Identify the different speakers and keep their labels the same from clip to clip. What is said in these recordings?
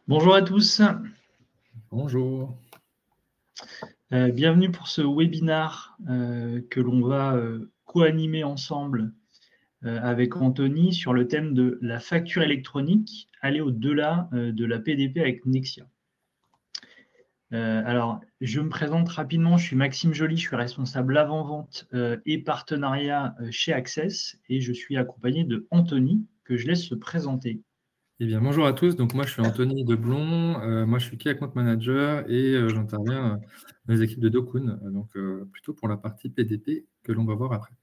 Speaker 1: Bonjour à tous,
Speaker 2: Bonjour.
Speaker 1: bienvenue pour ce webinar que l'on va co-animer ensemble avec Anthony sur le thème de la facture électronique, aller au-delà de la PDP avec Nexia. Alors, je me présente rapidement, je suis Maxime Joly, je suis responsable avant-vente et partenariat chez Access et je suis accompagné de Anthony, que je laisse se présenter.
Speaker 2: Eh bien, bonjour à tous. Donc, moi, je suis Anthony Deblon. Moi, je suis Key Account Manager et j'interviens dans les équipes de Dokun, plutôt pour la partie PDP que l'on va voir après.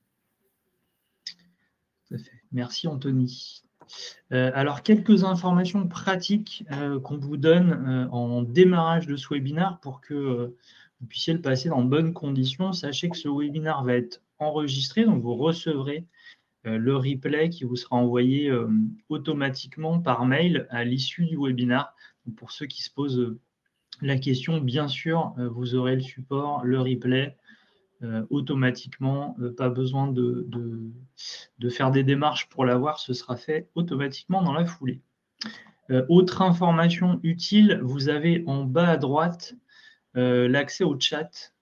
Speaker 1: Tout à fait. Merci Anthony. Alors, quelques informations pratiques qu'on vous donne en démarrage de ce webinaire pour que vous puissiez le passer dans de bonnes conditions. Sachez que ce webinaire va être enregistré, donc vous recevrez le replay qui vous sera envoyé automatiquement par mail à l'issue du webinaire. Donc, pour ceux qui se posent la question, bien sûr, vous aurez le support, le replay, automatiquement, pas besoin de faire des démarches pour l'avoir, ce sera fait automatiquement dans la foulée. Autre information utile, vous avez en bas à droite l'accès au chat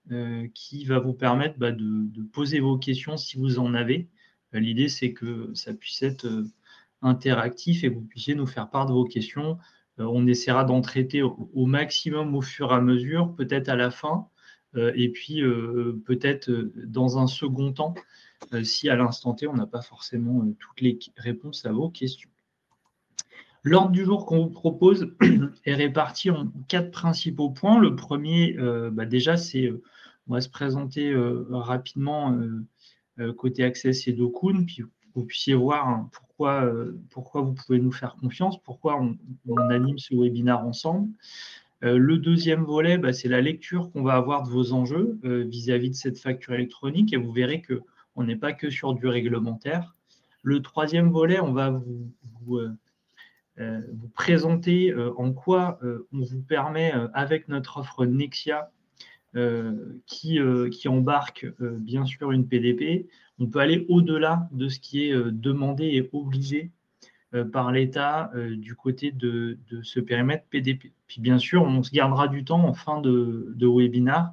Speaker 1: qui va vous permettre de poser vos questions si vous en avez. L'idée, c'est que ça puisse être interactif et que vous puissiez nous faire part de vos questions. On essaiera d'en traiter au maximum au fur et à mesure, peut-être à la fin, et puis peut-être dans un second temps, si à l'instant T, on n'a pas forcément toutes les réponses à vos questions. L'ordre du jour qu'on vous propose est réparti en 4 principaux points. Le premier, déjà, c'est on va se présenter rapidement côté Access et Dokun, puis vous puissiez voir pourquoi vous pouvez nous faire confiance, pourquoi on anime ce webinaire ensemble. Le deuxième volet, c'est la lecture qu'on va avoir de vos enjeux vis-à-vis de cette facture électronique, et vous verrez qu'on n'est pas que sur du réglementaire. Le troisième volet, on va vous présenter en quoi on vous permet, avec notre offre Nexia, qui embarque bien sûr une PDP, on peut aller au-delà de ce qui est demandé et obligé par l'État du côté de ce périmètre PDP. Puis bien sûr, on se gardera du temps en fin de webinaire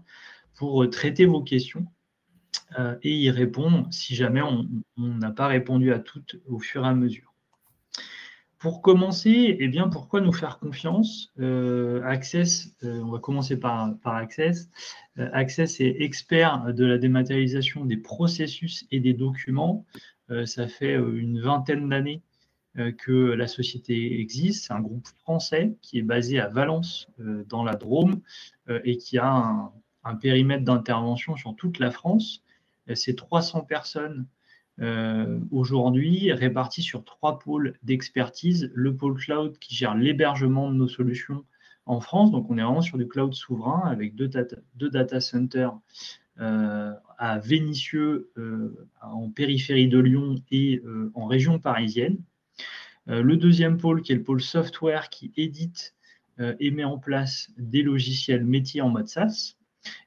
Speaker 1: pour traiter vos questions et y répondre si jamais on n'a pas répondu à toutes au fur et à mesure. Pour commencer, eh bien, pourquoi nous faire confiance Access, on va commencer par Access. Access est expert de la dématérialisation des processus et des documents. Ça fait une vingtaine d'années que la société existe. C'est un groupe français qui est basé à Valence, dans la Drôme, et qui a un périmètre d'intervention sur toute la France. C'est 300 personnes aujourd'hui réparties sur 3 pôles d'expertise. Le pôle cloud qui gère l'hébergement de nos solutions en France. Donc, on est vraiment sur du cloud souverain avec deux data centers à Vénissieux, en périphérie de Lyon et en région parisienne. Le deuxième pôle, qui est le pôle software, qui édite et met en place des logiciels métiers en mode SaaS.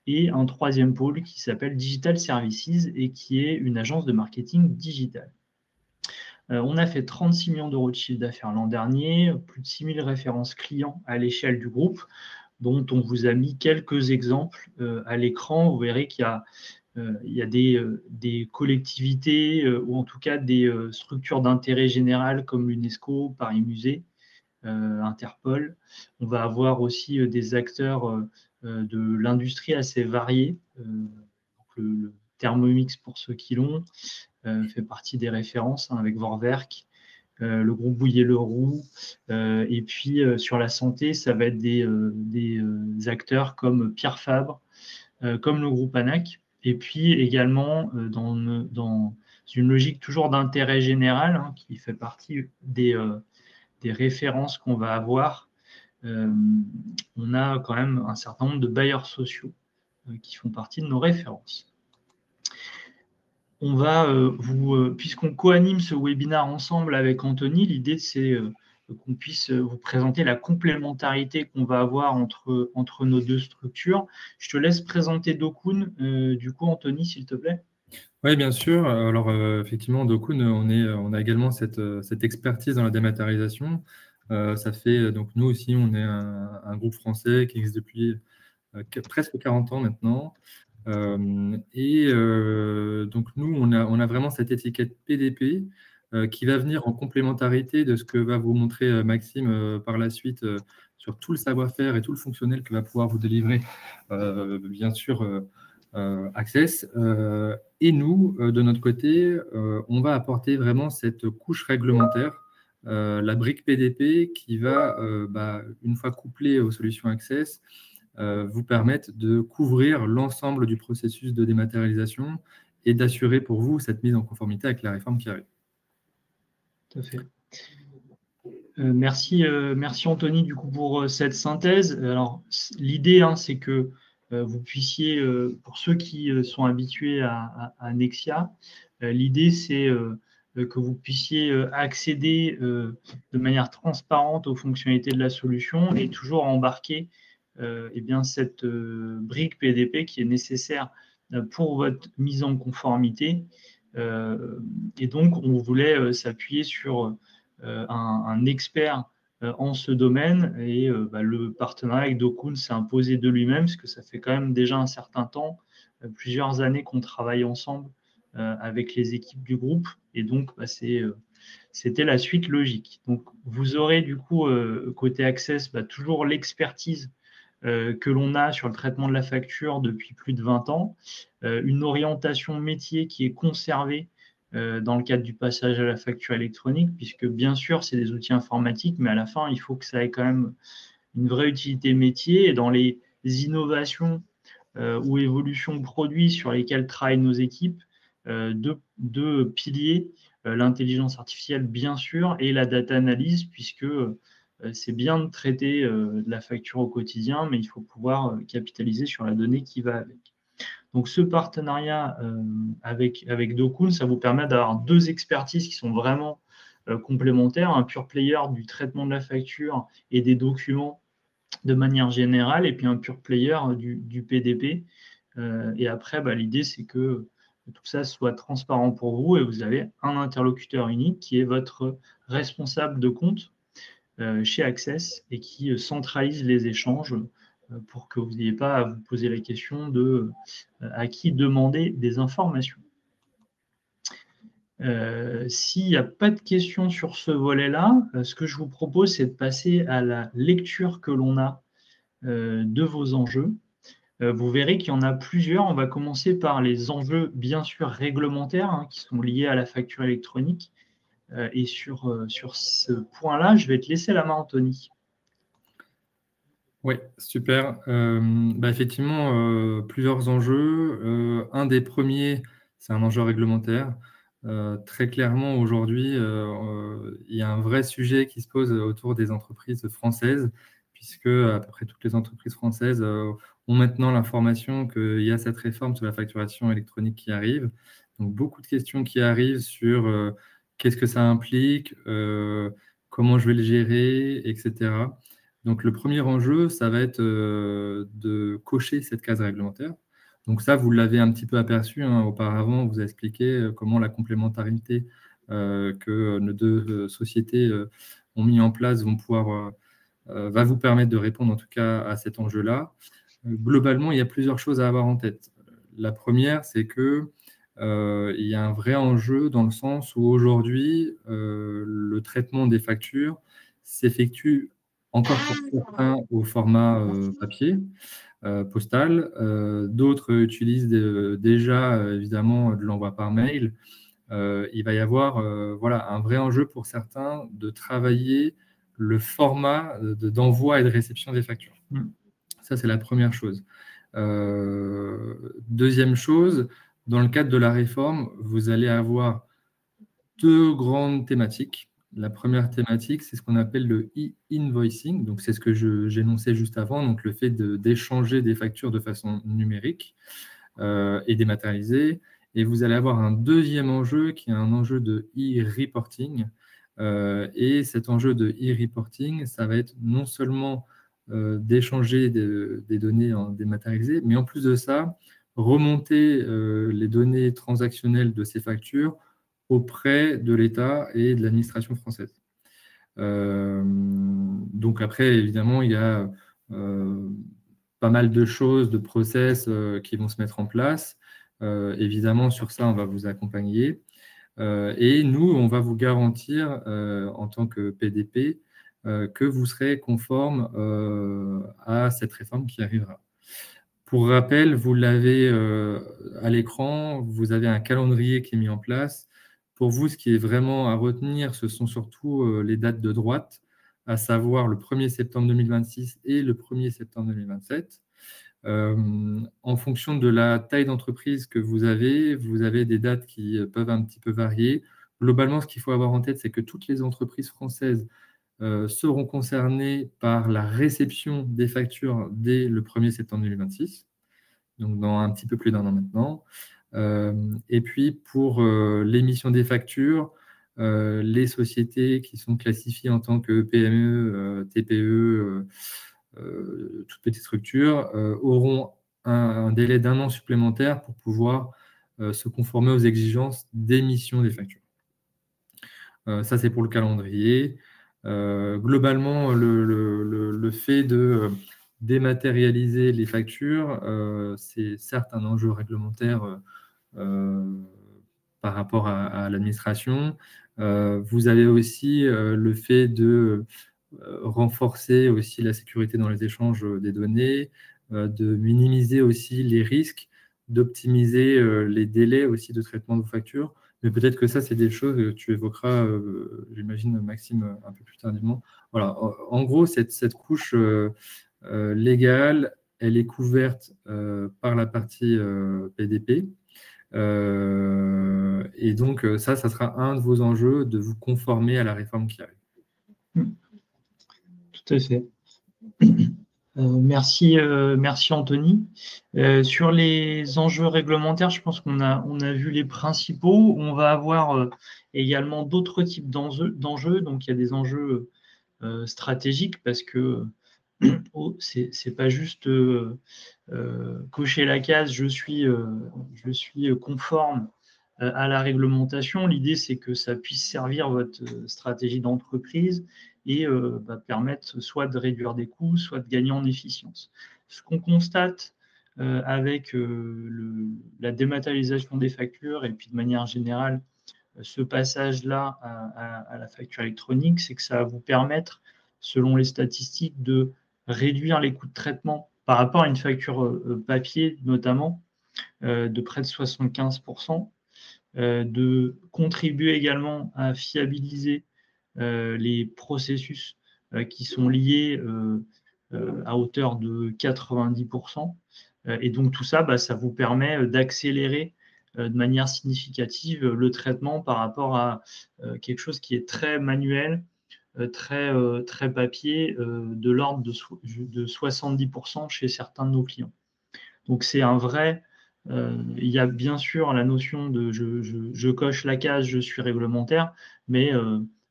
Speaker 1: Et un troisième pôle qui s'appelle Digital Services et qui est une agence de marketing digital. On a fait 36 millions d'euros de chiffre d'affaires l'an dernier, plus de 6000 références clients à l'échelle du groupe, dont on vous a mis quelques exemples à l'écran. Vous verrez qu'il y a des collectivités ou en tout cas des structures d'intérêt général comme l'UNESCO, Paris Musée, Interpol. On va avoir aussi des acteurs de l'industrie assez variés. Le Thermomix, pour ceux qui l'ont, fait partie des références avec Vorwerk, le groupe Bouillet-Leroux. Et puis, sur la santé, ça va être des acteurs comme Pierre Fabre, comme le groupe ANAC. Et puis également, dans une logique toujours d'intérêt général, qui fait partie des références qu'on va avoir, on a quand même un certain nombre de bailleurs sociaux qui font partie de nos références. On va puisqu'on co-anime ce webinaire ensemble avec Anthony, l'idée c'est qu'on puisse vous présenter la complémentarité qu'on va avoir entre nos deux structures. Je te laisse présenter Dokun, du coup Anthony, s'il te plaît.
Speaker 2: Oui, bien sûr. Alors, effectivement, Dokun, on a également cette expertise dans la dématérialisation. Ça fait, donc nous aussi, on est un groupe français qui existe depuis presque 40 ans maintenant. Donc nous, on a vraiment cette étiquette PDP qui va venir en complémentarité de ce que va vous montrer Maxime par la suite sur tout le savoir-faire et tout le fonctionnel que va pouvoir vous délivrer, bien sûr, Access. Et nous, de notre côté, on va apporter vraiment cette couche réglementaire, la brique PDP qui va, une fois couplée aux solutions Access, vous permettre de couvrir l'ensemble du processus de dématérialisation et d'assurer pour vous cette mise en conformité avec la réforme qui arrive.
Speaker 1: Tout à fait. Merci Anthony du coup pour cette synthèse. Alors l'idée, c'est que vous puissiez, pour ceux qui sont habitués à Nexia, l'idée c'est que vous puissiez accéder de manière transparente aux fonctionnalités de la solution et toujours embarquer cette brique PDP qui est nécessaire pour votre mise en conformité. Et donc on voulait s'appuyer sur un expert en ce domaine et le partenariat avec Dokun s'est imposé de lui-même parce que ça fait quand même déjà un certain temps, plusieurs années qu'on travaille ensemble avec les équipes du groupe et donc c'était la suite logique. Donc vous aurez du coup côté Access toujours l'expertise que l'on a sur le traitement de la facture depuis plus de 20 ans, une orientation métier qui est conservée dans le cadre du passage à la facture électronique, puisque bien sûr, c'est des outils informatiques, mais à la fin, il faut que ça ait quand même une vraie utilité métier. Et dans les innovations ou évolutions produits sur lesquelles travaillent nos équipes, deux piliers, l'intelligence artificielle, bien sûr, et la data analyse, puisque c'est bien de traiter de la facture au quotidien, mais il faut pouvoir capitaliser sur la donnée qui va avec. Donc, ce partenariat avec Dokun, ça vous permet d'avoir deux expertises qui sont vraiment complémentaires, un pure player du traitement de la facture et des documents de manière générale, et puis un pure player du PDP. Et après, l'idée, c'est que tout ça soit transparent pour vous et vous avez un interlocuteur unique qui est votre responsable de compte chez Access et qui centralise les échanges pour que vous n'ayez pas à vous poser la question de à qui demander des informations. S'il n'y a pas de questions sur ce volet-là, ce que je vous propose, c'est de passer à la lecture que l'on a de vos enjeux. Vous verrez qu'il y en a plusieurs. On va commencer par les enjeux, bien sûr, réglementaires qui sont liés à la facture électronique. Et sur ce point-là, je vais te laisser la main, Anthony.
Speaker 2: Oui, super. Effectivement, plusieurs enjeux. Un des premiers, c'est un enjeu réglementaire. Très clairement, aujourd'hui, il y a un vrai sujet qui se pose autour des entreprises françaises, puisque à peu près toutes les entreprises françaises ont maintenant l'information qu'il y a cette réforme sur la facturation électronique qui arrive. Donc, beaucoup de questions qui arrivent sur qu'est-ce que ça implique, comment je vais le gérer, etc. Donc, le premier enjeu, ça va être de cocher cette case réglementaire. Donc ça, vous l'avez un petit peu aperçu auparavant, on vous a expliqué comment la complémentarité que nos deux sociétés ont mis en place va vous permettre de répondre en tout cas à cet enjeu-là. Globalement, il y a plusieurs choses à avoir en tête. La première, c'est que il y a un vrai enjeu dans le sens où aujourd'hui, le traitement des factures s'effectue encore pour certains au format papier, postal. D'autres utilisent déjà évidemment de l'envoi par mail. Il va y avoir un vrai enjeu pour certains de travailler le format d'envoi et de réception des factures. Ça, c'est la première chose. Deuxième chose, dans le cadre de la réforme, vous allez avoir deux grandes thématiques. La première thématique, c'est ce qu'on appelle le e-invoicing. Donc, c'est ce que j'énonçais juste avant, donc le fait d'échanger des factures de façon numérique et dématérialisée. Et vous allez avoir un deuxième enjeu qui est un enjeu de e-reporting. Et cet enjeu de e-reporting, ça va être non seulement d'échanger des données dématérialisées, mais en plus de ça, remonter les données transactionnelles de ces factures auprès de l'État et de l'administration française. Donc après, évidemment, il y a pas mal de choses, de process qui vont se mettre en place. Évidemment, sur ça, on va vous accompagner. Et nous, on va vous garantir, en tant que PDP, que vous serez conforme à cette réforme qui arrivera. Pour rappel, vous l'avez à l'écran, vous avez un calendrier qui est mis en place. Pour vous, ce qui est vraiment à retenir, ce sont surtout les dates de droite, à savoir le 1er septembre 2026 et le 1er septembre 2027. En fonction de la taille d'entreprise que vous avez des dates qui peuvent un petit peu varier. Globalement, ce qu'il faut avoir en tête, c'est que toutes les entreprises françaises seront concernées par la réception des factures dès le 1er septembre 2026, donc dans un petit peu plus d'un an maintenant. Et puis, pour l'émission des factures, les sociétés qui sont classifiées en tant que PME, TPE, toutes petites structures, auront un délai d'1 an supplémentaire pour pouvoir se conformer aux exigences d'émission des factures. Ça, c'est pour le calendrier. Globalement, le fait de dématérialiser les factures, c'est certes un enjeu réglementaire par rapport à l'administration. Vous avez aussi le fait de renforcer aussi la sécurité dans les échanges des données, de minimiser aussi les risques, d'optimiser les délais aussi de traitement de vos factures. Mais peut-être que ça, c'est des choses que tu évoqueras, j'imagine, Maxime, un peu plus tardivement. Voilà. En gros, cette couche légale, elle est couverte par la partie PDP. Et donc, ça sera un de vos enjeux, de vous conformer à la réforme qui arrive.
Speaker 1: Tout à fait. Merci Anthony. Sur les enjeux réglementaires, je pense qu'on a vu les principaux. On va avoir également d'autres types d'enjeux. Donc, il y a des enjeux stratégiques parce que c'est pas juste cocher la case, je suis conforme à la réglementation. L'idée, c'est que ça puisse servir votre stratégie d'entreprise et permettre soit de réduire des coûts, soit de gagner en efficience. Ce qu'on constate avec la dématérialisation des factures et puis de manière générale, ce passage-là à la facture électronique, c'est que ça va vous permettre, selon les statistiques, de réduire les coûts de traitement par rapport à une facture papier, notamment, de près de 75%, de contribuer également à fiabiliser les processus qui sont liés à hauteur de 90%. Et donc tout ça, ça vous permet d'accélérer de manière significative le traitement par rapport à quelque chose qui est très manuel, très papier, de l'ordre de 70% chez certains de nos clients. Donc c'est un vrai... il y a bien sûr la notion de je coche la case, je suis réglementaire, mais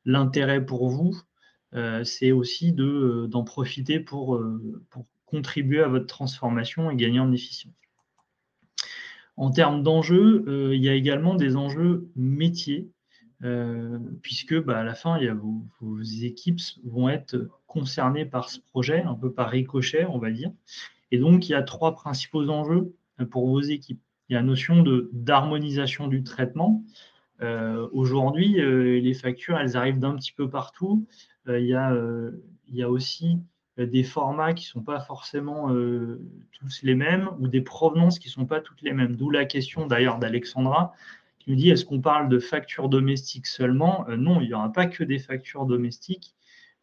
Speaker 1: l'intérêt pour vous, c'est aussi d'en profiter pour contribuer à votre transformation et gagner en efficience. En termes d'enjeux, il y a également des enjeux métiers, puisque à la fin, vos équipes vont être concernées par ce projet, un peu par ricochet, on va dire. Et donc, il y a 3 principaux enjeux pour vos équipes. Il y a la notion d'harmonisation du traitement. Aujourd'hui, les factures, elles arrivent d'un petit peu partout. Il y a aussi des formats qui ne sont pas forcément tous les mêmes ou des provenances qui ne sont pas toutes les mêmes. D'où la question d'ailleurs d'Alexandra qui nous dit est-ce qu'on parle de factures domestiques seulement? Non, il n'y aura pas que des factures domestiques.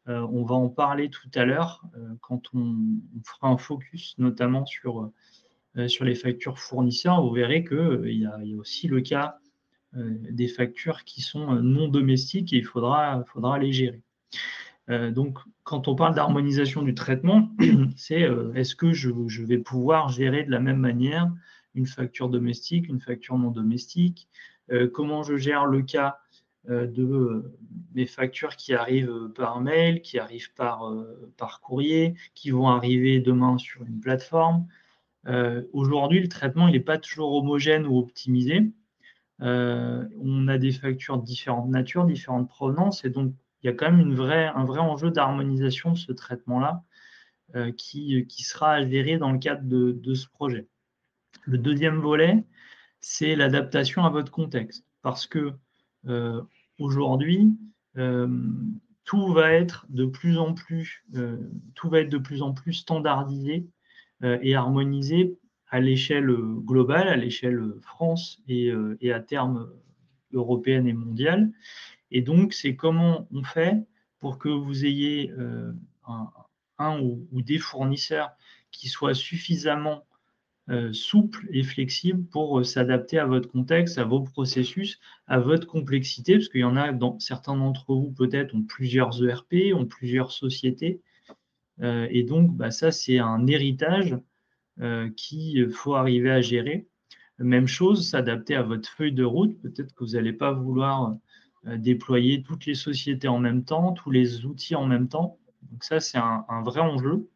Speaker 1: On va en parler tout à l'heure quand on fera un focus notamment sur les factures fournisseurs. Vous verrez qu'il y a aussi le cas des factures qui sont non domestiques et il faudra les gérer. Donc, quand on parle d'harmonisation du traitement, c'est est-ce que je vais pouvoir gérer de la même manière une facture domestique, une facture non domestique, comment je gère le cas de mes factures qui arrivent par mail, qui arrivent par courrier, qui vont arriver demain sur une plateforme. Aujourd'hui, le traitement n'est pas toujours homogène ou optimisé. On a des factures de différentes natures, différentes provenances, et donc il y a quand même un vrai enjeu d'harmonisation de ce traitement-là qui sera à gérer dans le cadre de ce projet. Le deuxième volet, c'est l'adaptation à votre contexte. Parce que aujourd'hui, tout va être de plus en plus standardisé et harmonisé à l'échelle globale, à l'échelle France et à terme européenne et mondiale. Et donc, c'est comment on fait pour que vous ayez un ou des fournisseurs qui soient suffisamment souples et flexibles pour s'adapter à votre contexte, à vos processus, à votre complexité, parce qu'il y en a, certains d'entre vous peut-être ont plusieurs ERP, ont plusieurs sociétés. Et donc, ça, c'est un héritage qu'il faut arriver à gérer. Même chose, s'adapter à votre feuille de route. Peut-être que vous n'allez pas vouloir déployer toutes les sociétés en même temps, tous les outils en même temps. Donc ça, c'est un vrai enjeu.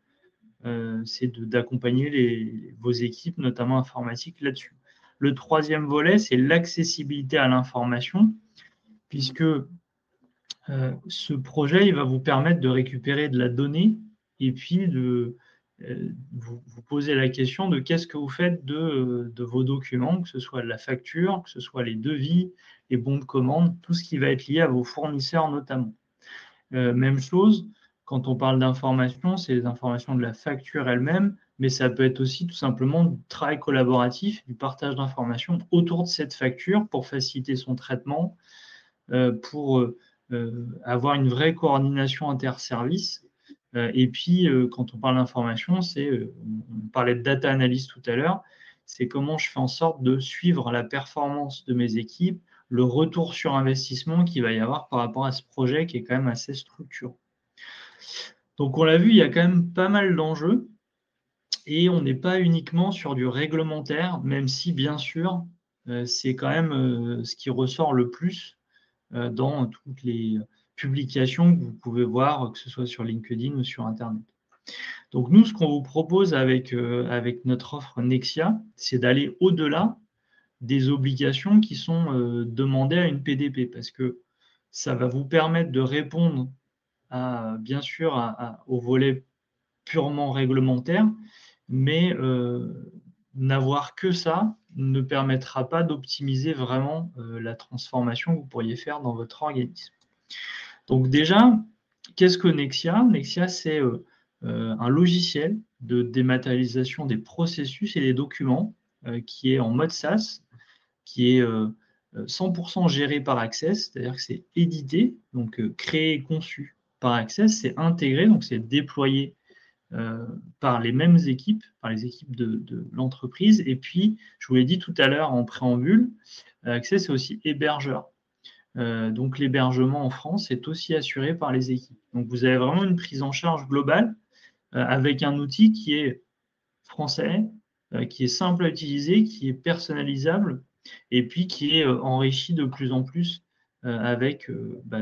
Speaker 1: C'est d'accompagner vos équipes, notamment informatiques, là-dessus. Le troisième volet, c'est l'accessibilité à l'information, puisque ce projet, il va vous permettre de récupérer de la donnée et puis de vous poser la question de qu'est-ce que vous faites de vos documents, que ce soit la facture, que ce soit les devis, les bons de commande, tout ce qui va être lié à vos fournisseurs notamment. Même chose, quand on parle d'information, c'est les informations de la facture elle-même, mais ça peut être aussi tout simplement du travail collaboratif, du partage d'informations autour de cette facture pour faciliter son traitement, pour avoir une vraie coordination interservice. Et puis, quand on parle d'information, on parlait de data analyst tout à l'heure, c'est comment je fais en sorte de suivre la performance de mes équipes, le retour sur investissement qu'il va y avoir par rapport à ce projet qui est quand même assez structurant. Donc, on l'a vu, il y a quand même pas mal d'enjeux et on n'est pas uniquement sur du réglementaire, même si, bien sûr, c'est quand même ce qui ressort le plus dans toutes les publications que vous pouvez voir, que ce soit sur LinkedIn ou sur Internet. Donc, nous, ce qu'on vous propose avec notre offre Nexia, c'est d'aller au-delà des obligations qui sont demandées à une PDP, parce que ça va vous permettre de répondre bien sûr au volet purement réglementaire, mais n'avoir que ça ne permettra pas d'optimiser vraiment la transformation que vous pourriez faire dans votre organisme. Donc déjà, qu'est-ce que Nexia? Nexia, c'est un logiciel de dématérialisation des processus et des documents qui est en mode SaaS, qui est 100% géré par Access, c'est-à-dire que c'est édité, donc créé et conçu par Access, c'est intégré, donc c'est déployé par les mêmes équipes, par les équipes de l'entreprise. Et puis, je vous l'ai dit tout à l'heure en préambule, Access est aussi hébergeur. Donc, l'hébergement en France est aussi assuré par les équipes. Donc, vous avez vraiment une prise en charge globale avec un outil qui est français, qui est simple à utiliser, qui est personnalisable et puis qui est enrichi de plus en plus avec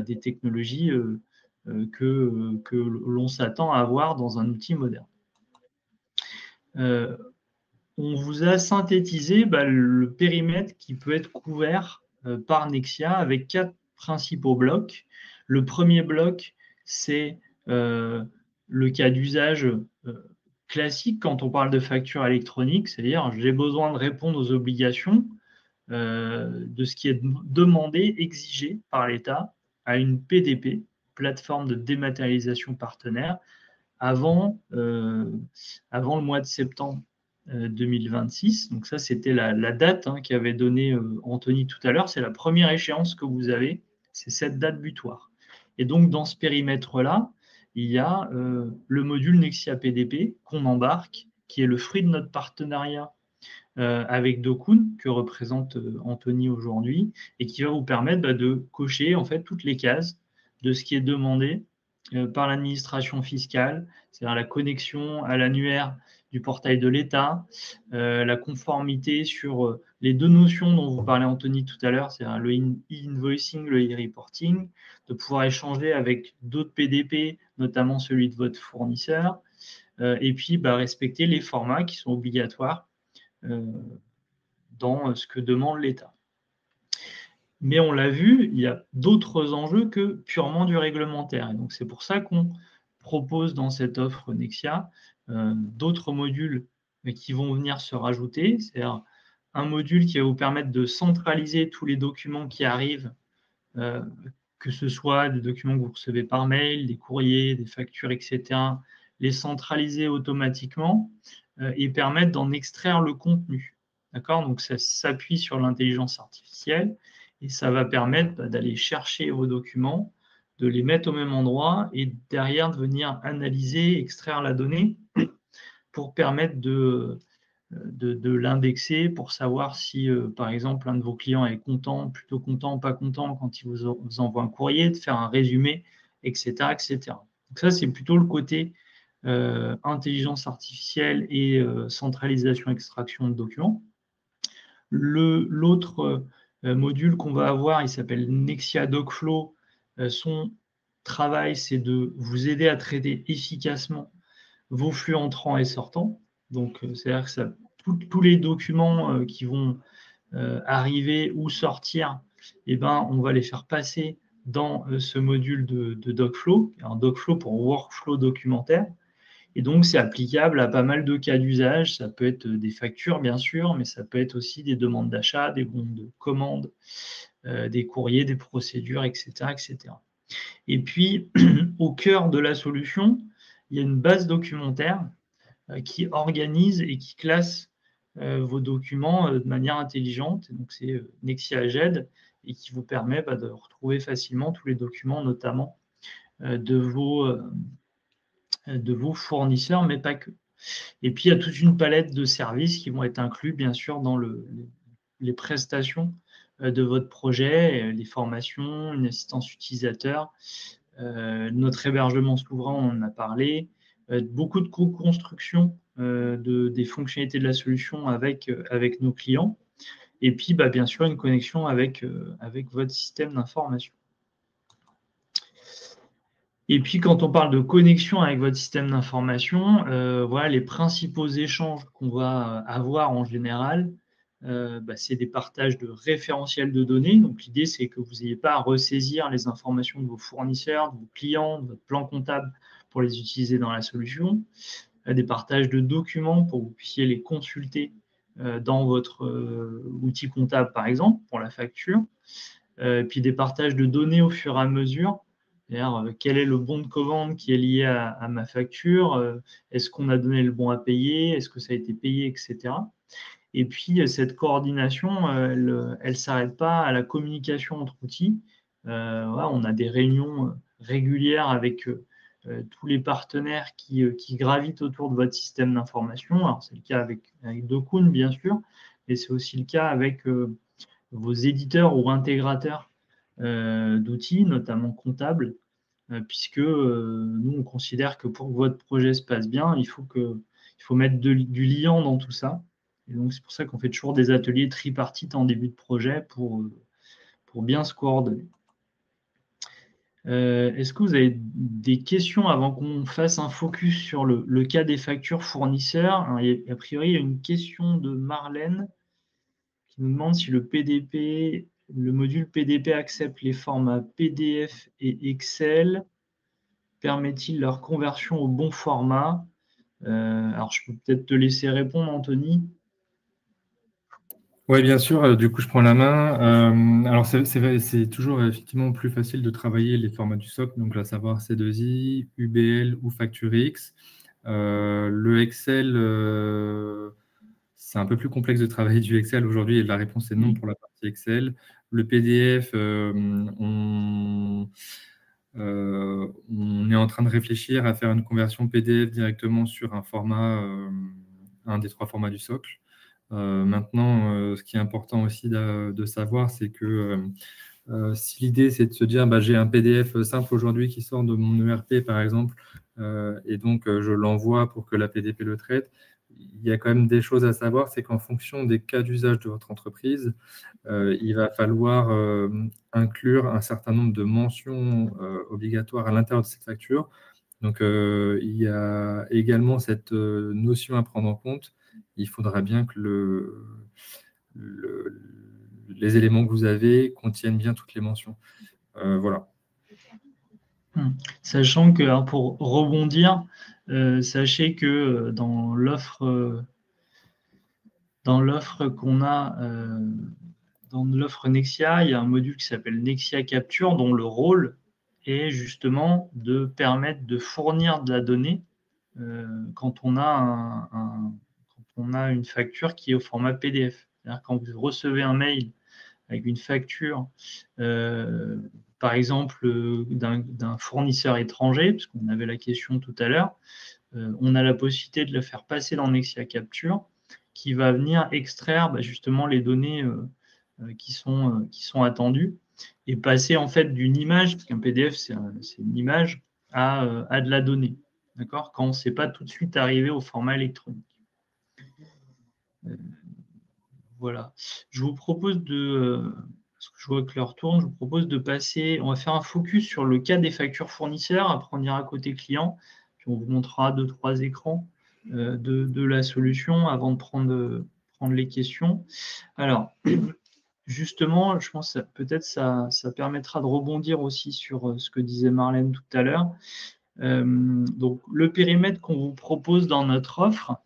Speaker 1: des technologies que l'on s'attend à avoir dans un outil moderne. On vous a synthétisé le périmètre qui peut être couvert par Nexia avec 4 principaux blocs. Le premier bloc, c'est le cas d'usage classique quand on parle de facture électronique, c'est-à-dire j'ai besoin de répondre aux obligations de ce qui est demandé, exigé par l'État à une PDP, plateforme de dématérialisation partenaire, avant le mois de septembre 2026. Donc ça, c'était la date qu'avait donnée Anthony tout à l'heure. C'est la première échéance que vous avez, c'est cette date butoir. Et donc, dans ce périmètre-là, il y a le module Nexia PDP qu'on embarque, qui est le fruit de notre partenariat avec Dokun, que représente Anthony aujourd'hui, et qui va vous permettre de cocher en fait toutes les cases de ce qui est demandé par l'administration fiscale, c'est-à-dire la connexion à l'annuaire du portail de l'État, la conformité sur les deux notions dont vous parlez Anthony tout à l'heure, c'est-à-dire le e-invoicing, le e-reporting, de pouvoir échanger avec d'autres PDP, notamment celui de votre fournisseur, et puis respecter les formats qui sont obligatoires dans ce que demande l'État. Mais on l'a vu, il y a d'autres enjeux que purement du réglementaire. Et donc, c'est pour ça qu'on propose dans cette offre Nexia d'autres modules qui vont venir se rajouter. C'est-à-dire un module qui va vous permettre de centraliser tous les documents qui arrivent, que ce soit des documents que vous recevez par mail, des courriers, des factures, etc., les centraliser automatiquement et permettre d'en extraire le contenu. D'accord? Donc, ça s'appuie sur l'intelligence artificielle et ça va permettre d'aller chercher vos documents, de les mettre au même endroit et derrière de venir analyser, extraire la donnée pour permettre de l'indexer pour savoir si, par exemple, un de vos clients est content, plutôt content, pas content quand il vous envoie un courrier, de faire un résumé, etc. etc. Donc ça, c'est plutôt le côté intelligence artificielle et centralisation, extraction de documents. L'autre module qu'on va avoir, il s'appelle Nexia Docflow. Son travail, c'est de vous aider à traiter efficacement vos flux entrants et sortants. Donc, c'est-à-dire que ça, tous les documents qui vont arriver ou sortir, eh ben, on va les faire passer dans ce module de Docflow, un Docflow pour workflow documentaire. Et donc, c'est applicable à pas mal de cas d'usage. Ça peut être des factures, bien sûr, mais ça peut être aussi des demandes d'achat, des bons de commande, des courriers, des procédures, etc., etc. Et puis, au cœur de la solution, il y a une base documentaire qui organise et qui classe vos documents de manière intelligente. Donc, c'est Nexia GED et qui vous permet de retrouver facilement tous les documents, notamment de vos fournisseurs, mais pas que. Et puis, il y a toute une palette de services qui vont être inclus, bien sûr, dans les prestations de votre projet, les formations, une assistance utilisateur, notre hébergement souverain, on en a parlé, beaucoup de co-construction des fonctionnalités de la solution avec nos clients, et puis bien sûr une connexion avec votre système d'information. Et puis, quand on parle de connexion avec votre système d'information, voilà les principaux échanges qu'on va avoir en général. C'est des partages de référentiels de données. Donc, l'idée, c'est que vous n'ayez pas à ressaisir les informations de vos fournisseurs, de vos clients, de votre plan comptable pour les utiliser dans la solution. Des partages de documents pour que vous puissiez les consulter dans votre outil comptable, par exemple, pour la facture. Puis des partages de données au fur et à mesure. C'est-à-dire, quel est le bon de commande qui est lié à ma facture? Est-ce qu'on a donné le bon à payer? Est-ce que ça a été payé, etc. Et puis, cette coordination, elle ne s'arrête pas à la communication entre outils. Voilà, on a des réunions régulières avec tous les partenaires qui gravitent autour de votre système d'information. Alors, c'est le cas avec Dokun, bien sûr, mais c'est aussi le cas avec vos éditeurs ou intégrateurs d'outils, notamment comptables, puisque nous, on considère que pour que votre projet se passe bien, il faut mettre du liant dans tout ça. Et donc, c'est pour ça qu'on fait toujours des ateliers tripartites en début de projet pour bien se coordonner. Est-ce que vous avez des questions avant qu'on fasse un focus sur le cas des factures fournisseurs? Alors, a priori, il y a une question de Marlène qui nous demande si le module PDP accepte les formats PDF et Excel. Permet-il leur conversion au bon format? Alors, je peux peut-être te laisser répondre, Anthony.
Speaker 2: Oui, bien sûr. Du coup, je prends la main. Alors, c'est toujours effectivement plus facile de travailler les formats du socle, donc à savoir C2I, UBL ou FactureX. Le Excel, c'est un peu plus complexe de travailler du Excel aujourd'hui et la réponse est non pour la partie Excel. Le PDF, on est en train de réfléchir à faire une conversion PDF directement sur un des 3 formats du socle. Maintenant, ce qui est important aussi de savoir, c'est que si l'idée, c'est de se dire j'ai un PDF simple aujourd'hui qui sort de mon ERP, par exemple, et donc je l'envoie pour que la PDP le traite, il y a quand même des choses à savoir, c'est qu'en fonction des cas d'usage de votre entreprise, il va falloir inclure un certain nombre de mentions obligatoires à l'intérieur de cette facture. Donc, il y a également cette notion à prendre en compte. Il faudra bien que les éléments que vous avez contiennent bien toutes les mentions. Voilà.
Speaker 1: Sachant que, hein, pour rebondir, sachez que dans l'offre qu'on a, dans l'offre Nexia, il y a un module qui s'appelle Nexia Capture, dont le rôle est justement de permettre de fournir de la donnée quand on a une facture qui est au format PDF. C'est-à-dire quand vous recevez un mail avec une facture, par exemple, d'un fournisseur étranger, parce qu'on avait la question tout à l'heure, on a la possibilité de le faire passer dans Nexia Capture, qui va venir extraire justement les données qui sont attendues et passer en fait d'une image, parce qu'un PDF c'est une image, à de la donnée, d'accord, quand c'est pas tout de suite arrivé au format électronique. Voilà. Je vous propose parce que je vois que l'heure tourne, je vous propose de passer, on va faire un focus sur le cas des factures fournisseurs, après on ira côté client, puis on vous montrera 2-3 écrans de la solution avant de prendre les questions. Alors, justement, je pense que peut-être ça permettra de rebondir aussi sur ce que disait Marlène tout à l'heure. Donc, le périmètre qu'on vous propose dans notre offre,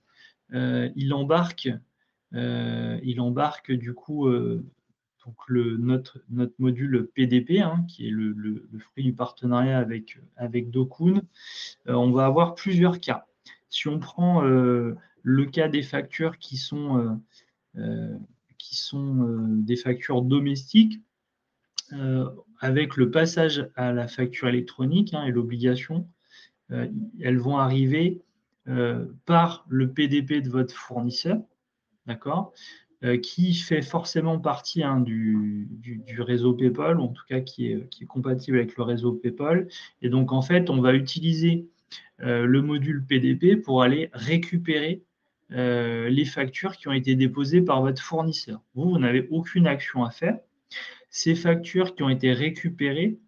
Speaker 1: il embarque du coup donc notre module PDP, hein, qui est le fruit du partenariat avec DoKun. On va avoir plusieurs cas. Si on prend le cas des factures qui sont des factures domestiques, avec le passage à la facture électronique, hein, et l'obligation, elles vont arriver par le PDP de votre fournisseur, d'accord, qui fait forcément partie, hein, du réseau PayPal, ou en tout cas qui est compatible avec le réseau PayPal. Et donc, en fait, on va utiliser le module PDP pour aller récupérer les factures qui ont été déposées par votre fournisseur. Vous n'avez aucune action à faire. Ces factures qui ont été récupérées,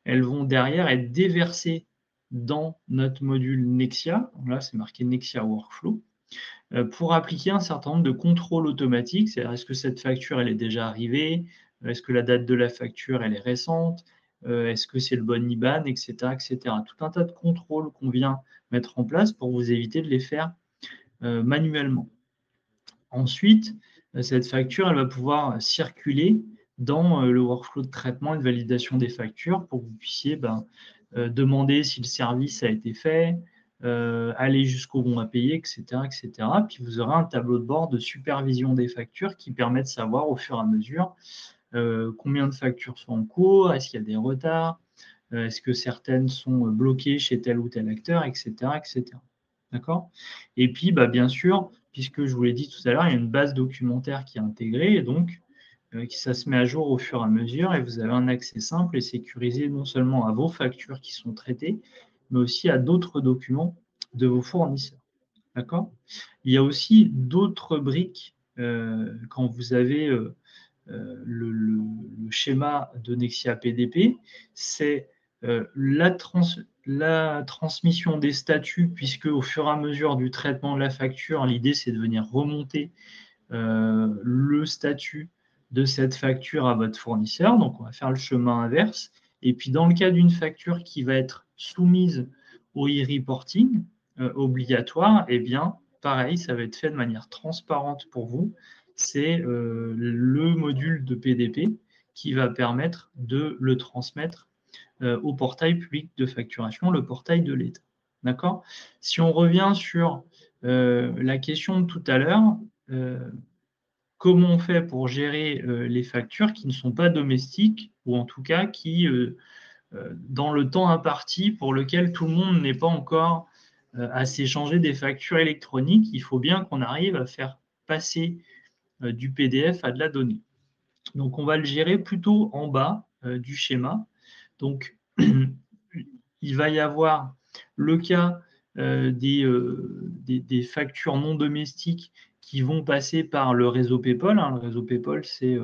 Speaker 1: elles vont derrière être déversées dans notre module Nexia. Là, c'est marqué Nexia Workflow, pour appliquer un certain nombre de contrôles automatiques. C'est-à-dire, est-ce que cette facture, elle est déjà arrivée? Est-ce que la date de la facture, elle est récente? Est-ce que c'est le bon IBAN, etc., etc. Tout un tas de contrôles qu'on vient mettre en place pour vous éviter de les faire manuellement. Ensuite, cette facture, elle va pouvoir circuler dans le workflow de traitement et de validation des factures pour que vous puissiez demander si le service a été fait, aller jusqu'au bon à payer, etc., etc. Puis vous aurez un tableau de bord de supervision des factures qui permet de savoir au fur et à mesure combien de factures sont en cours, est-ce qu'il y a des retards, est-ce que certaines sont bloquées chez tel ou tel acteur, etc., etc. D'accord? Et puis, bien sûr, puisque je vous l'ai dit tout à l'heure, il y a une base documentaire qui est intégrée, et donc ça se met à jour au fur et à mesure, et vous avez un accès simple et sécurisé non seulement à vos factures qui sont traitées, mais aussi à d'autres documents de vos fournisseurs. D'accord? Il y a aussi d'autres briques quand vous avez le schéma de Nexia PDP, c'est la transmission des statuts, puisque au fur et à mesure du traitement de la facture, l'idée c'est de venir remonter le statut de cette facture à votre fournisseur. Donc on va faire le chemin inverse. Et puis dans le cas d'une facture qui va être soumise au e-reporting obligatoire, eh bien pareil, ça va être fait de manière transparente pour vous. C'est le module de PDP qui va permettre de le transmettre au portail public de facturation, le portail de l'État. D'accord? Si on revient sur la question de tout à l'heure, comment on fait pour gérer les factures qui ne sont pas domestiques, ou en tout cas qui, dans le temps imparti, pour lequel tout le monde n'est pas encore à s'échanger des factures électroniques, il faut bien qu'on arrive à faire passer du PDF à de la donnée. Donc, on va le gérer plutôt en bas du schéma. Donc, il va y avoir le cas des factures non domestiques qui vont passer par le réseau PayPal. Le réseau PayPal, c'est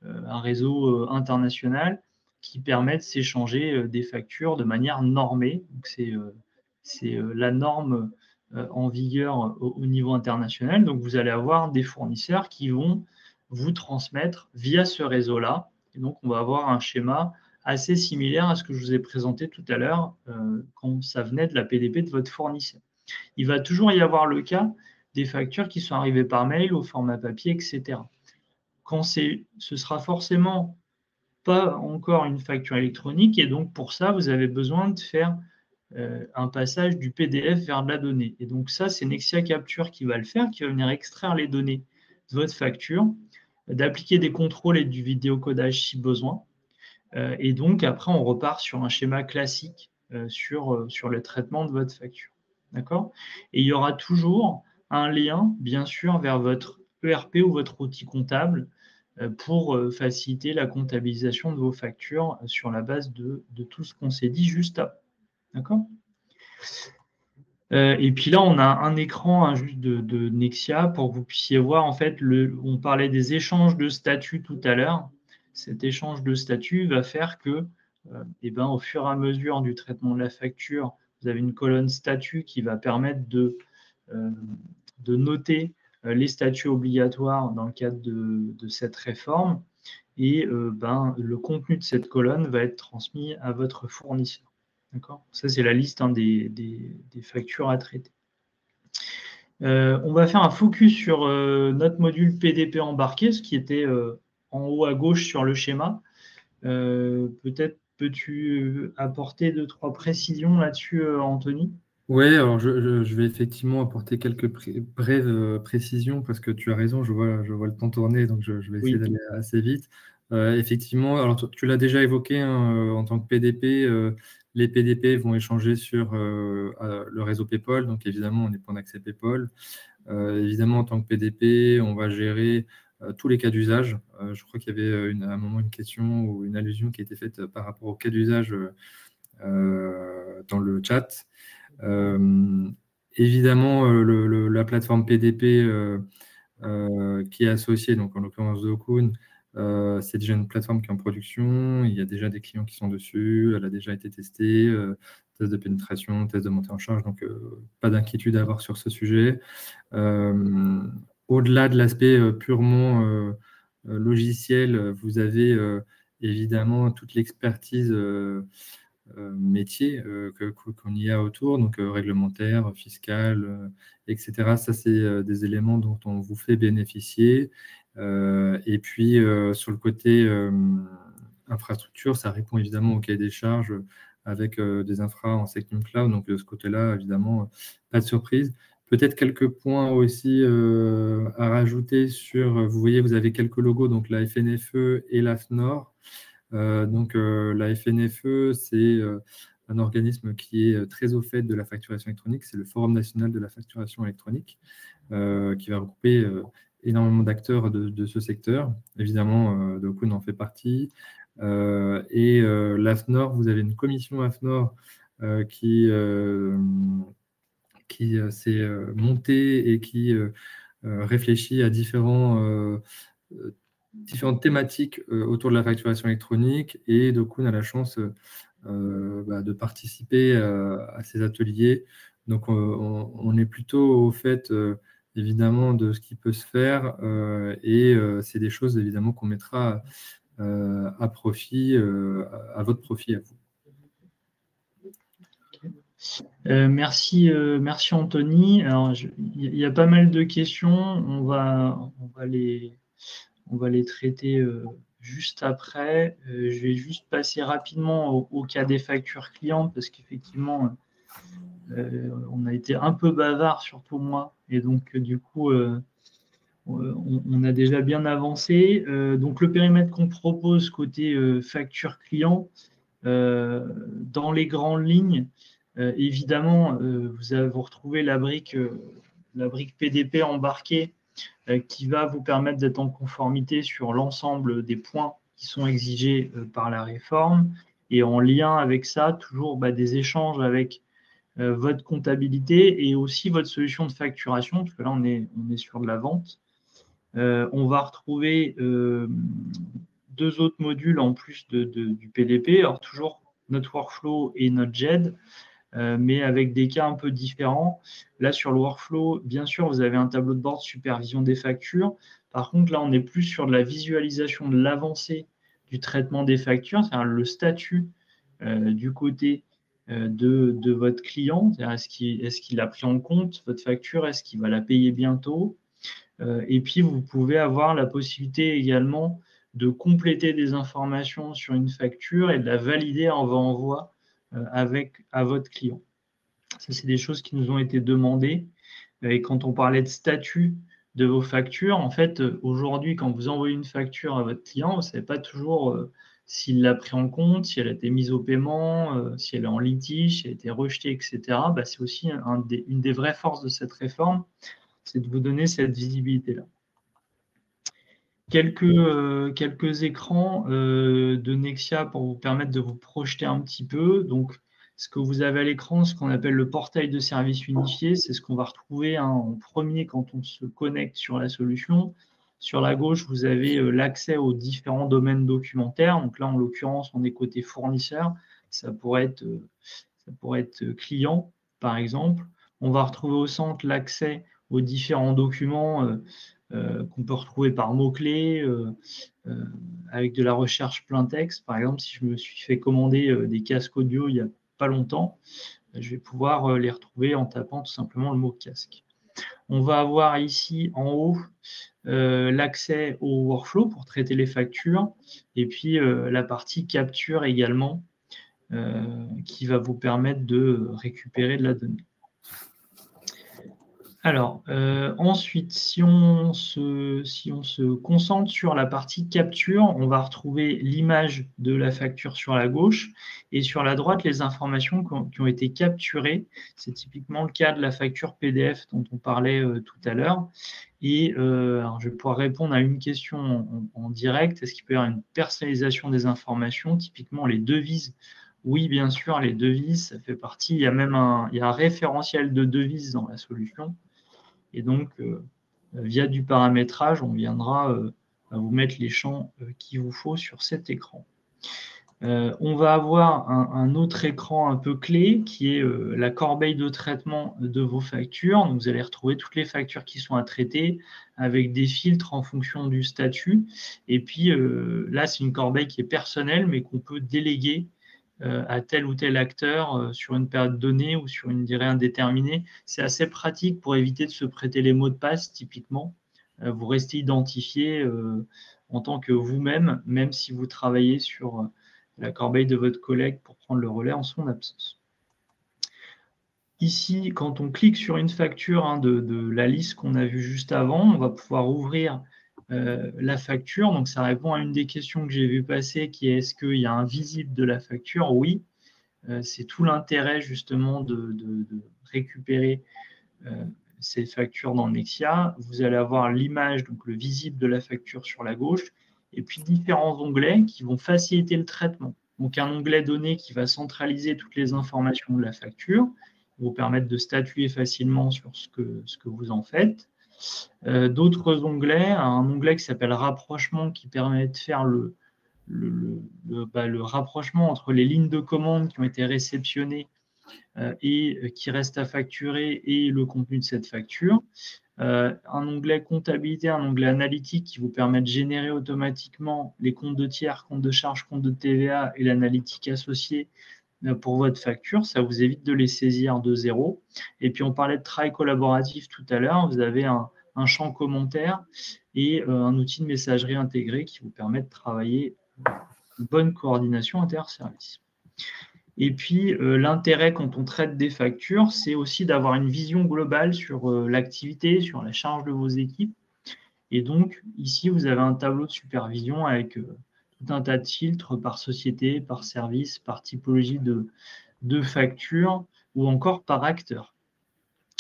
Speaker 1: un réseau international qui permet de s'échanger des factures de manière normée. C'est la norme en vigueur au niveau international. Donc, vous allez avoir des fournisseurs qui vont vous transmettre via ce réseau-là. Et donc, on va avoir un schéma assez similaire à ce que je vous ai présenté tout à l'heure quand ça venait de la PDP de votre fournisseur. Il va toujours y avoir le cas des factures qui sont arrivées par mail au format papier, etc. Quand ce sera forcément pas encore une facture électronique et donc pour ça, vous avez besoin de faire un passage du PDF vers de la donnée. Et donc ça, c'est Nexia Capture qui va le faire, qui va venir extraire les données de votre facture, d'appliquer des contrôles et du vidéocodage si besoin. Et donc après, on repart sur un schéma classique sur le traitement de votre facture. D'accord? Et il y aura toujours un lien, bien sûr, vers votre ERP ou votre outil comptable pour faciliter la comptabilisation de vos factures sur la base de tout ce qu'on s'est dit juste avant. D'accord? Et puis là, on a un écran juste de Nexia pour que vous puissiez voir, en fait, on parlait des échanges de statuts tout à l'heure. Cet échange de statuts va faire que, au fur et à mesure du traitement de la facture, vous avez une colonne statut qui va permettre de noter les statuts obligatoires dans le cadre de cette réforme. Et le contenu de cette colonne va être transmis à votre fournisseur. D'accord? Ça, c'est la liste des factures à traiter. On va faire un focus sur notre module PDP embarqué, ce qui était en haut à gauche sur le schéma. Peut-être peux-tu apporter 2-3 précisions là-dessus, Anthony?
Speaker 2: Oui, alors je vais effectivement apporter quelques brèves précisions parce que tu as raison, je vois le temps tourner, donc je vais essayer d'aller assez vite. Effectivement, alors tu l'as déjà évoqué, hein, en tant que PDP, les PDP vont échanger sur le réseau PayPal, donc évidemment, on est point d'accès PayPal. Évidemment, en tant que PDP, on va gérer tous les cas d'usage. Je crois qu'il y avait à un moment une question ou une allusion qui a été faite par rapport au cas d'usage dans le chat. Évidemment, la plateforme PDP qui est associée, donc en l'occurrence Dokun, c'est déjà une plateforme qui est en production, il y a déjà des clients qui sont dessus, elle a déjà été testée, test de pénétration, test de montée en charge, donc pas d'inquiétude à avoir sur ce sujet. Au-delà de l'aspect purement logiciel, vous avez évidemment toute l'expertise métier qu'on y a autour, donc réglementaire, fiscal, etc. Ça, c'est des éléments dont on vous fait bénéficier. Et puis, sur le côté infrastructure, ça répond évidemment au cahier des charges avec des infras en Secnum Cloud. Donc, de ce côté-là, évidemment, pas de surprise. Peut-être quelques points aussi à rajouter sur, vous voyez, vous avez quelques logos, donc la FNFE et la FNOR. La FNFE, c'est un organisme qui est très au fait de la facturation électronique. C'est le Forum national de la facturation électronique qui va regrouper énormément d'acteurs de ce secteur. Évidemment, Dokun en fait partie. L'AFNOR, vous avez une commission AFNOR qui s'est montée et qui réfléchit à différentes thématiques autour de la facturation électronique, et Dokun a la chance de participer à ces ateliers. Donc, on est plutôt au fait, évidemment, de ce qui peut se faire, et c'est des choses, évidemment, qu'on mettra à profit, à votre profit, à vous.
Speaker 1: Merci Anthony. Alors, il y a pas mal de questions. On va les traiter juste après. Je vais juste passer rapidement au cas des factures clientes parce qu'effectivement, on a été un peu bavard, surtout moi. Et donc, du coup, on a déjà bien avancé. Donc, le périmètre qu'on propose côté facture client, dans les grandes lignes, évidemment, vous retrouvez la brique PDP embarquée qui va vous permettre d'être en conformité sur l'ensemble des points qui sont exigés par la réforme. Et en lien avec ça, toujours des échanges avec votre comptabilité et aussi votre solution de facturation, parce que là, on est sur de la vente. On va retrouver 2 autres modules en plus du PDP. Alors, toujours notre workflow et notre GED. mais avec des cas un peu différents. Là, sur le workflow, bien sûr, vous avez un tableau de bord de supervision des factures. Par contre, là, on est plus sur de la visualisation de l'avancée du traitement des factures, c'est-à-dire le statut du côté de votre client. Est-ce qu'il a pris en compte votre facture? Est-ce qu'il va la payer bientôt? Et puis, vous pouvez avoir la possibilité également de compléter des informations sur une facture et de la valider en envoi à votre client. Ça, c'est des choses qui nous ont été demandées. Et quand on parlait de statut de vos factures, en fait, aujourd'hui, quand vous envoyez une facture à votre client, vous ne savez pas toujours s'il l'a pris en compte, si elle a été mise au paiement, si elle est en litige, si elle a été rejetée, etc. Bah, c'est aussi une des vraies forces de cette réforme, c'est de vous donner cette visibilité-là. Quelques écrans de Nexia pour vous permettre de vous projeter un petit peu. Donc, ce que vous avez à l'écran, ce qu'on appelle le portail de services unifié, c'est ce qu'on va retrouver en premier quand on se connecte sur la solution. Sur la gauche, vous avez l'accès aux différents domaines documentaires. Donc là, en l'occurrence, on est côté fournisseur. Ça pourrait être client, par exemple. On va retrouver au centre l'accès aux différents documents qu'on peut retrouver par mots-clés, avec de la recherche plein texte. Par exemple, si je me suis fait commander des casques audio il n'y a pas longtemps, je vais pouvoir les retrouver en tapant tout simplement le mot casque. On va avoir ici en haut l'accès au workflow pour traiter les factures et puis la partie capture également qui va vous permettre de récupérer de la donnée. Alors, ensuite, si on se concentre sur la partie capture, on va retrouver l'image de la facture sur la gauche et sur la droite, les informations qui ont été capturées. C'est typiquement le cas de la facture PDF dont on parlait tout à l'heure. Et alors je vais pouvoir répondre à une question en direct. Est-ce qu'il peut y avoir une personnalisation des informations? Typiquement, les devises. Oui, bien sûr, les devises, ça fait partie. Il y a même un référentiel de devises dans la solution. Et donc, via du paramétrage, on viendra vous mettre les champs qu'il vous faut sur cet écran. On va avoir un autre écran un peu clé qui est la corbeille de traitement de vos factures. Donc, vous allez retrouver toutes les factures qui sont à traiter avec des filtres en fonction du statut. Et puis là, c'est une corbeille qui est personnelle, mais qu'on peut déléguer à tel ou tel acteur sur une période donnée ou sur une durée indéterminée. C'est assez pratique pour éviter de se prêter les mots de passe, typiquement. Vous restez identifié en tant que vous-même, même si vous travaillez sur la corbeille de votre collègue pour prendre le relais en son absence. Ici, quand on clique sur une facture de la liste qu'on a vue juste avant, on va pouvoir ouvrir la facture. Donc, ça répond à une des questions que j'ai vues passer, qui est est-ce qu'il y a un visible de la facture? Oui, c'est tout l'intérêt justement de récupérer ces factures dans Nexia. Vous allez avoir l'image, donc le visible de la facture sur la gauche, et puis différents onglets qui vont faciliter le traitement. Donc, un onglet donné qui va centraliser toutes les informations de la facture, vous permettre de statuer facilement sur ce que vous en faites. D'autres onglets, un onglet qui s'appelle rapprochement qui permet de faire le rapprochement entre les lignes de commande qui ont été réceptionnées et qui restent à facturer et le contenu de cette facture. Un onglet comptabilité, un onglet analytique qui vous permet de générer automatiquement les comptes de tiers, comptes de charges, comptes de TVA et l'analytique associée pour votre facture, ça vous évite de les saisir de zéro. Et puis on parlait de travail collaboratif tout à l'heure, vous avez un champ commentaire et un outil de messagerie intégré qui vous permet de travailler une bonne coordination inter-service. Et puis l'intérêt quand on traite des factures, c'est aussi d'avoir une vision globale sur l'activité, sur la charge de vos équipes. Et donc ici, vous avez un tableau de supervision avec tout un tas de filtres par société, par service, par typologie de facture ou encore par acteur.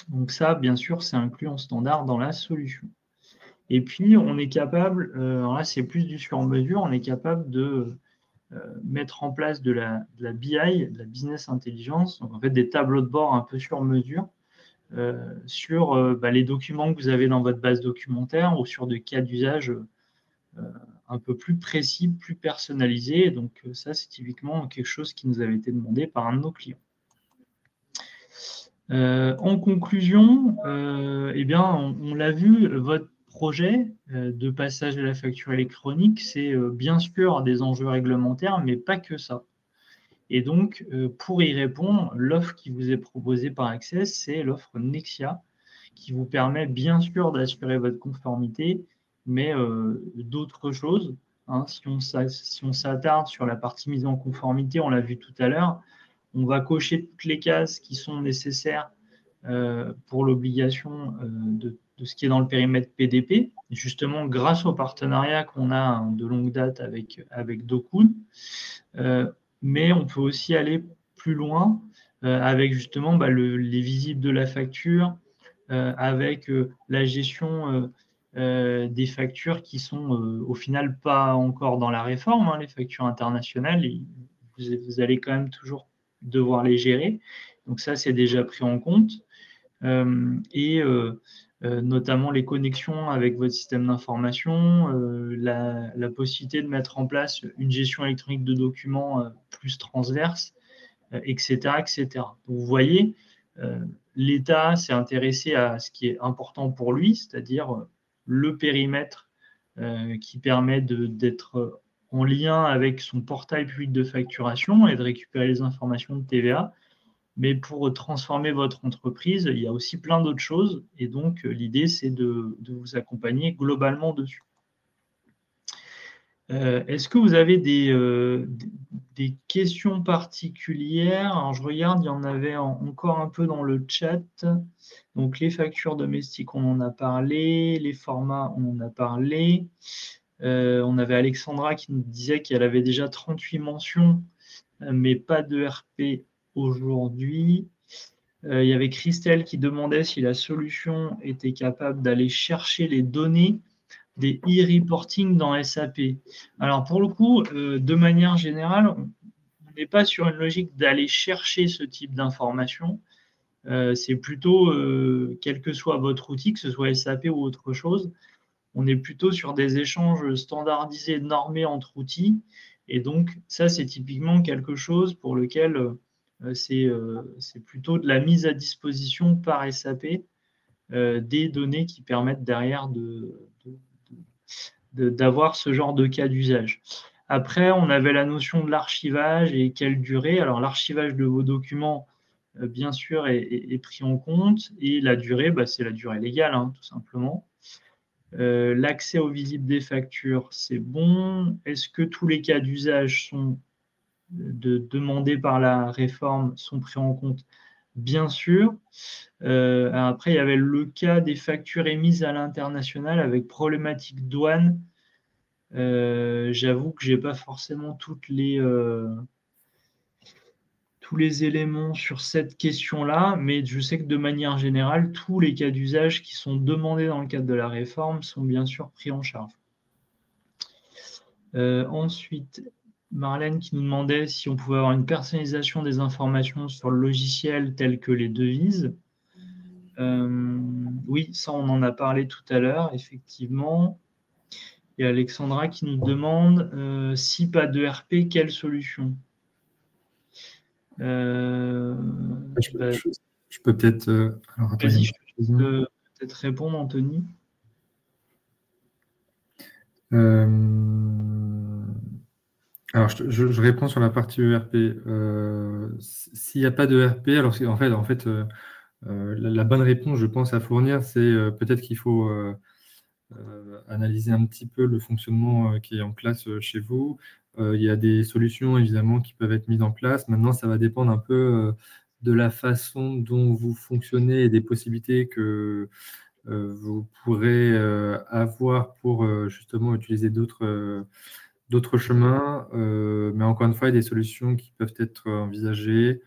Speaker 1: Donc ça, bien sûr, c'est inclus en standard dans la solution. Et puis, on est capable, alors là, c'est plus du sur-mesure, on est capable de mettre en place de la BI, de la business intelligence, donc en fait des tableaux de bord un peu sur mesure sur les documents que vous avez dans votre base documentaire ou sur des cas d'usage un peu plus précis, plus personnalisé. Donc ça, c'est typiquement quelque chose qui nous avait été demandé par un de nos clients. En conclusion, eh bien, on l'a vu, votre projet de passage de la facture électronique, c'est bien sûr des enjeux réglementaires, mais pas que ça. Et donc, pour y répondre, l'offre qui vous est proposée par Access, c'est l'offre Nexia, qui vous permet bien sûr d'assurer votre conformité, mais d'autres choses. Hein, si on s'attarde sur la partie mise en conformité, on l'a vu tout à l'heure, on va cocher toutes les cases qui sont nécessaires pour l'obligation de ce qui est dans le périmètre PDP, justement grâce au partenariat qu'on a de longue date avec Dokun. Mais on peut aussi aller plus loin avec justement les visibles de la facture, avec la gestion des factures qui sont au final pas encore dans la réforme, hein, les factures internationales, vous allez quand même toujours devoir les gérer. Donc ça, c'est déjà pris en compte. Et notamment les connexions avec votre système d'information, la possibilité de mettre en place une gestion électronique de documents plus transverse, etc., etc. Donc, vous voyez, l'État s'est intéressé à ce qui est important pour lui, c'est-à-dire le périmètre qui permet d'être en lien avec son portail public de facturation et de récupérer les informations de TVA. Mais pour transformer votre entreprise, il y a aussi plein d'autres choses. Et donc, l'idée, c'est de vous accompagner globalement dessus. Est-ce que vous avez des questions particulières? Alors, je regarde, il y en avait encore un peu dans le chat. Donc, les factures domestiques, on en a parlé. Les formats, on en a parlé. On avait Alexandra qui nous disait qu'elle avait déjà 38 mentions, mais pas de RP aujourd'hui. Il y avait Christelle qui demandait si la solution était capable d'aller chercher les données des e-reporting dans SAP. Alors pour le coup, de manière générale, on n'est pas sur une logique d'aller chercher ce type d'informations. C'est plutôt, quel que soit votre outil, que ce soit SAP ou autre chose, on est plutôt sur des échanges standardisés, normés entre outils. Et donc, ça, c'est typiquement quelque chose pour lequel c'est plutôt de la mise à disposition par SAP des données qui permettent derrière d'avoir ce genre de cas d'usage. Après, on avait la notion de l'archivage et quelle durée. Alors, l'archivage de vos documents, bien sûr, est pris en compte. Et la durée, c'est la durée légale, hein, tout simplement. L'accès au visible des factures, c'est bon. Est-ce que tous les cas d'usage sont demandés par la réforme sont pris en compte? Bien sûr. Après, il y avait le cas des factures émises à l'international avec problématique douane. J'avoue que je n'ai pas forcément tous les éléments sur cette question-là, mais je sais que de manière générale, tous les cas d'usage qui sont demandés dans le cadre de la réforme sont bien sûr pris en charge. Ensuite, Marlène qui nous demandait si on pouvait avoir une personnalisation des informations sur le logiciel tel que les devises. Oui, ça on en a parlé tout à l'heure, effectivement. Et Alexandra qui nous demande si pas de RP, quelle solution?
Speaker 2: Je peux peut-être.
Speaker 1: Vas-y, je peux peut-être répondre, Anthony.
Speaker 2: Alors, je réponds sur la partie ERP. S'il n'y a pas de ERP, alors en fait la bonne réponse, je pense, à fournir, c'est peut-être qu'il faut analyser un petit peu le fonctionnement qui est en place chez vous. Il y a des solutions, évidemment, qui peuvent être mises en place. Maintenant, ça va dépendre un peu de la façon dont vous fonctionnez et des possibilités que vous pourrez avoir pour justement utiliser d'autres chemins. Mais encore une fois, il y a des solutions qui peuvent être envisagées.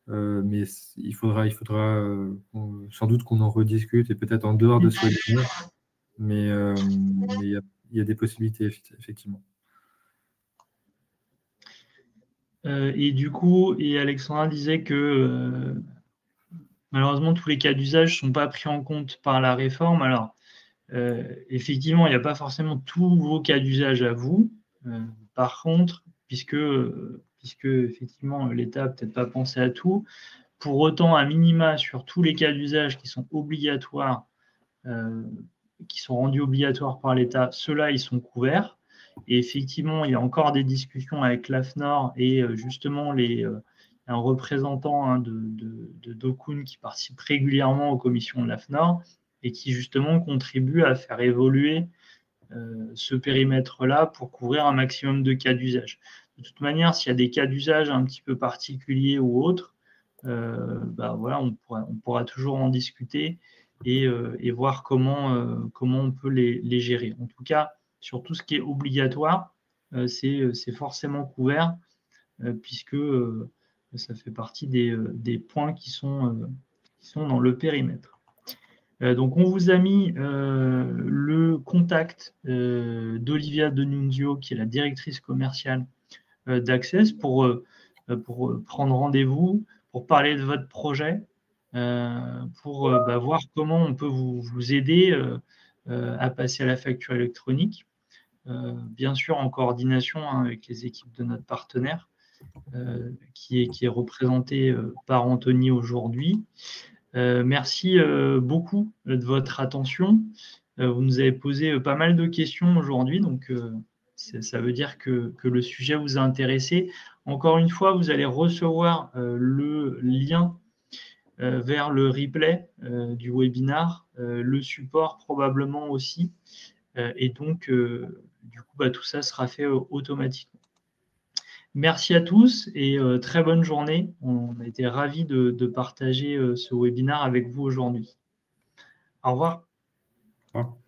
Speaker 2: Mais il faudra sans doute qu'on en rediscute et peut-être en dehors de ce webinaire. Mais il y a des possibilités, effectivement.
Speaker 1: Et du coup, Alexandra disait que malheureusement, tous les cas d'usage ne sont pas pris en compte par la réforme. Alors, effectivement, il n'y a pas forcément tous vos cas d'usage à vous. Par contre, puisque effectivement, l'État n'a peut-être pas pensé à tout, Pour autant, à minima, sur tous les cas d'usage qui sont obligatoires, qui sont rendus obligatoires par l'État, ceux-là, ils sont couverts. Et effectivement, il y a encore des discussions avec l'AFNOR et justement un représentant de DOCUN qui participe régulièrement aux commissions de l'AFNOR et qui justement contribue à faire évoluer ce périmètre-là pour couvrir un maximum de cas d'usage. De toute manière, s'il y a des cas d'usage un petit peu particuliers ou autres, voilà, on pourra toujours en discuter et voir comment on peut les gérer. En tout cas, sur tout ce qui est obligatoire, c'est forcément couvert puisque ça fait partie des points qui sont dans le périmètre. Donc, on vous a mis le contact d'Olivia Denunzio, qui est la directrice commerciale d'Access, pour prendre rendez-vous, pour parler de votre projet, pour voir comment on peut vous aider à passer à la facture électronique, bien sûr en coordination avec les équipes de notre partenaire, qui est représenté par Anthony aujourd'hui. Merci beaucoup de votre attention. Vous nous avez posé pas mal de questions aujourd'hui, donc ça veut dire que le sujet vous a intéressé. Encore une fois, vous allez recevoir le lien vers le replay du webinar, le support probablement aussi, et donc du coup, tout ça sera fait automatiquement. Merci à tous et très bonne journée. On a été ravis de partager ce webinaire avec vous aujourd'hui. Au revoir.
Speaker 2: Au revoir.